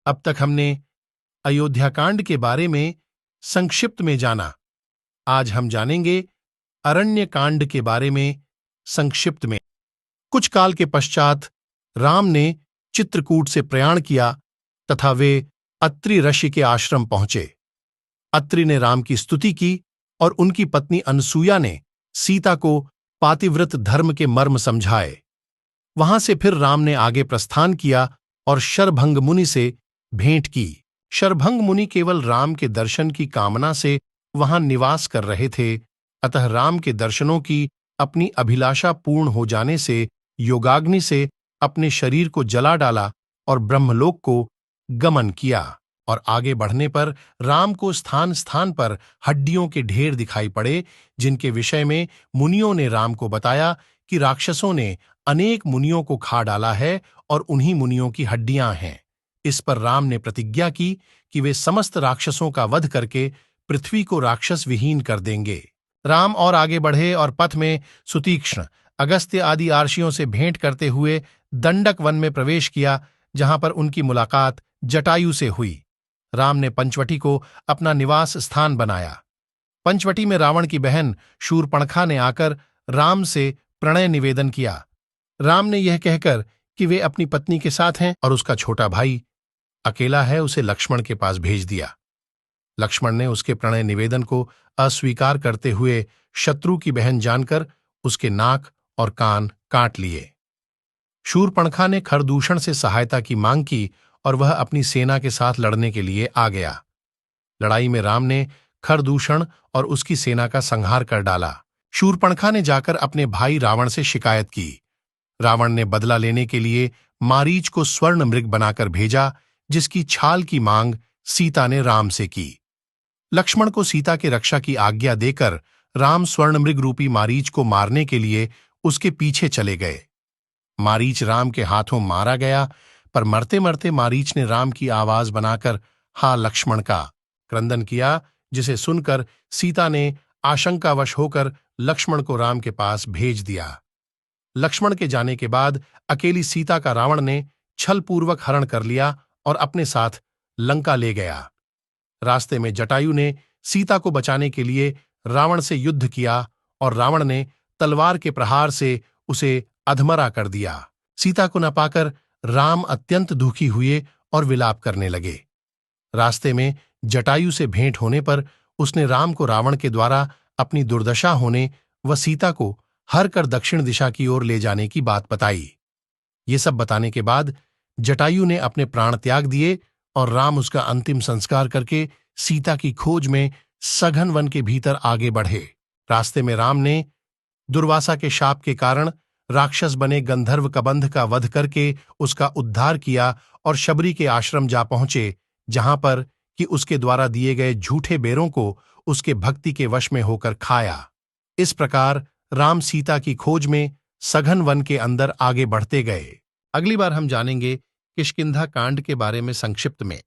अब तक हमने अयोध्या कांड के बारे में संक्षिप्त में जाना। आज हम जानेंगे अरण्य कांड के बारे में संक्षिप्त में। कुछ काल के पश्चात राम ने चित्रकूट से प्रयाण किया तथा वे अत्रि ऋषि के आश्रम पहुंचे। अत्रि ने राम की स्तुति की और उनकी पत्नी अनसूया ने सीता को पातिव्रत धर्म के मर्म समझाए। वहां से फिर राम ने आगे प्रस्थान किया और शरभंग मुनि से भेंट की। शरभंग मुनि केवल राम के दर्शन की कामना से वहां निवास कर रहे थे, अतः राम के दर्शनों की अपनी अभिलाषा पूर्ण हो जाने से योगाग्नि से अपने शरीर को जला डाला और ब्रह्मलोक को गमन किया। और आगे बढ़ने पर राम को स्थान स्थान पर हड्डियों के ढेर दिखाई पड़े, जिनके विषय में मुनियों ने राम को बताया कि राक्षसों ने अनेक मुनियों को खा डाला है और उन्हीं मुनियों की हड्डियां हैं। इस पर राम ने प्रतिज्ञा की कि वे समस्त राक्षसों का वध करके पृथ्वी को राक्षस विहीन कर देंगे। राम और आगे बढ़े और पथ में सुतीक्ष्ण, अगस्त्य आदि आर्षियों से भेंट करते हुए दंडक वन में प्रवेश किया, जहां पर उनकी मुलाकात जटायु से हुई। राम ने पंचवटी को अपना निवास स्थान बनाया। पंचवटी में रावण की बहन शूर्पणखा ने आकर राम से प्रणय निवेदन किया। राम ने यह कहकर कि वे अपनी पत्नी के साथ हैं और उसका छोटा भाई अकेला है, उसे लक्ष्मण के पास भेज दिया। लक्ष्मण ने उसके प्रणय निवेदन को अस्वीकार करते हुए शत्रु की बहन जानकर उसके नाक और कान काट लिए। शूर्पणखा ने खरदूषण से सहायता की मांग की और वह अपनी सेना के साथ लड़ने के लिए आ गया। लड़ाई में राम ने खरदूषण और उसकी सेना का संहार कर डाला। शूर्पणखा ने जाकर अपने भाई रावण से शिकायत की। रावण ने बदला लेने के लिए मारीच को स्वर्ण मृग बनाकर भेजा, जिसकी छाल की मांग सीता ने राम से की। लक्ष्मण को सीता की रक्षा की आज्ञा देकर राम स्वर्ण मृग रूपी मारीच को मारने के लिए उसके पीछे चले गए। मारीच राम के हाथों मारा गया, पर मरते मरते मारीच ने राम की आवाज बनाकर हा लक्ष्मण का क्रंदन किया, जिसे सुनकर सीता ने आशंकावश होकर लक्ष्मण को राम के पास भेज दिया। लक्ष्मण के जाने के बाद अकेली सीता का रावण ने छलपूर्वक हरण कर लिया और अपने साथ लंका ले गया। रास्ते में जटायु ने सीता को बचाने के लिए रावण से युद्ध किया और रावण ने तलवार के प्रहार से उसे अधमरा कर दिया। सीता को न पाकर राम अत्यंत दुखी हुए और विलाप करने लगे। रास्ते में जटायु से भेंट होने पर उसने राम को रावण के द्वारा अपनी दुर्दशा होने व सीता को हर कर दक्षिण दिशा की ओर ले जाने की बात बताई। ये सब बताने के बाद जटायु ने अपने प्राण त्याग दिए और राम उसका अंतिम संस्कार करके सीता की खोज में सघन वन के भीतर आगे बढ़े। रास्ते में राम ने दुर्वासा के शाप के कारण राक्षस बने गंधर्व कबंध का वध करके उसका उद्धार किया और शबरी के आश्रम जा पहुंचे, जहां पर कि उसके द्वारा दिए गए झूठे बेरों को उसके भक्ति के वश में होकर खाया। इस प्रकार राम सीता की खोज में सघन वन के अंदर आगे बढ़ते गए। अगली बार हम जानेंगे किष्किंधा कांड के बारे में संक्षिप्त में।